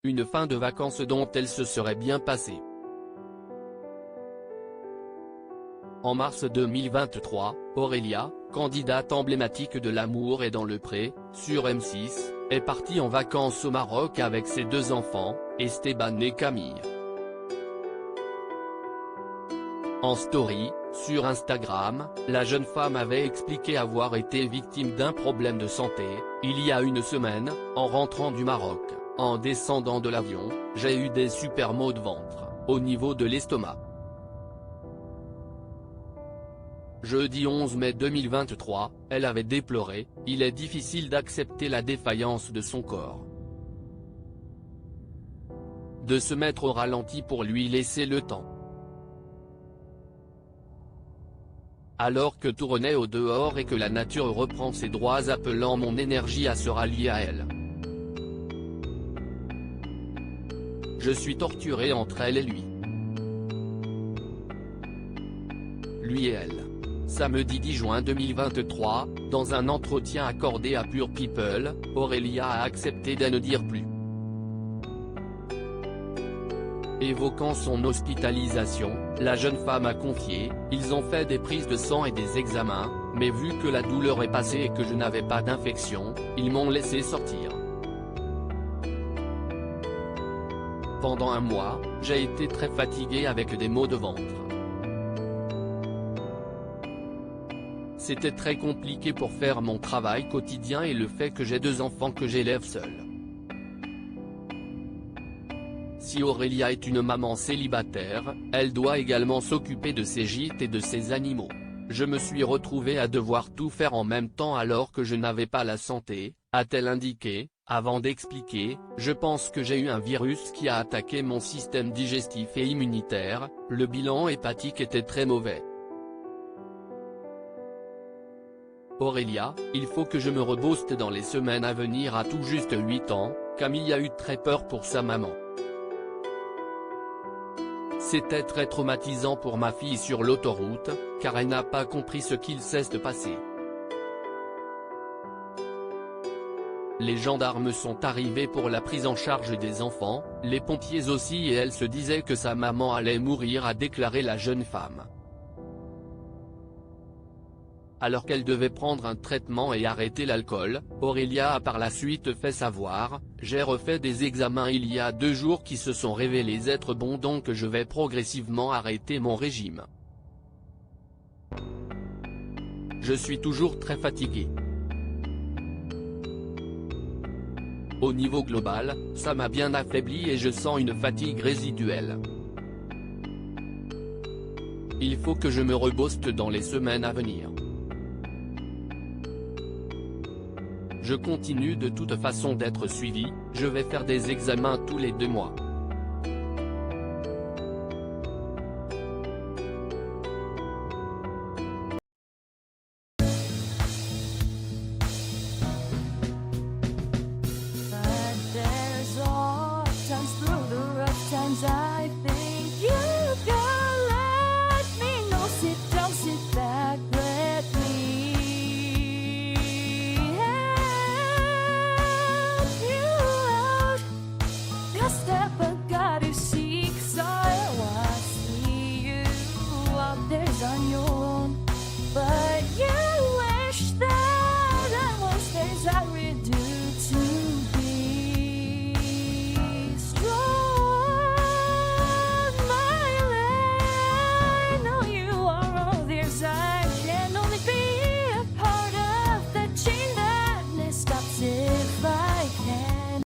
une fin de vacances dont elle se serait bien passée. En mars 2023, Aurélia, candidate emblématique de l'amour est dans le pré, sur M6, est partie en vacances au Maroc avec ses 2 enfants, Esteban et Camille. En story, sur Instagram, la jeune femme avait expliqué avoir été victime d'un problème de santé, il y a une semaine, en rentrant du Maroc. En descendant de l'avion, j'ai eu des super maux de ventre, au niveau de l'estomac. Jeudi 11 mai 2023, elle avait déploré, il est difficile d'accepter la défaillance de son corps. De se mettre au ralenti pour lui laisser le temps. Alors que tout renaît au dehors et que la nature reprend ses droits appelant mon énergie à se rallier à elle. Je suis torturé entre elle et lui. Lui et elle. Samedi 10 juin 2023, dans un entretien accordé à Pure People, Aurélia a accepté de ne dire plus. Évoquant son hospitalisation, la jeune femme a confié, « Ils ont fait des prises de sang et des examens, mais vu que la douleur est passée et que je n'avais pas d'infection, ils m'ont laissé sortir. Pendant un mois, j'ai été très fatiguée avec des maux de ventre. C'était très compliqué pour faire mon travail quotidien et le fait que j'ai 2 enfants que j'élève seule. Si Aurélia est une maman célibataire, elle doit également s'occuper de ses gîtes et de ses animaux. Je me suis retrouvée à devoir tout faire en même temps alors que je n'avais pas la santé, a-t-elle indiqué, avant d'expliquer, je pense que j'ai eu un virus qui a attaqué mon système digestif et immunitaire, le bilan hépatique était très mauvais. Aurélia, il faut que je me rebooste dans les semaines à venir. À tout juste 8 ans, Camille a eu très peur pour sa maman. C'était très traumatisant pour ma fille sur l'autoroute, car elle n'a pas compris ce qu'il s'est passé. Les gendarmes sont arrivés pour la prise en charge des enfants, les pompiers aussi et elle se disait que sa maman allait mourir, a déclaré la jeune femme. Alors qu'elle devait prendre un traitement et arrêter l'alcool, Aurélia a par la suite fait savoir, « J'ai refait des examens il y a 2 jours qui se sont révélés être bons donc je vais progressivement arrêter mon régime. Je suis toujours très fatiguée. Au niveau global, ça m'a bien affaibli et je sens une fatigue résiduelle. Il faut que je me rebooste dans les semaines à venir. Je continue de toute façon d'être suivi, je vais faire des examens tous les 2 mois.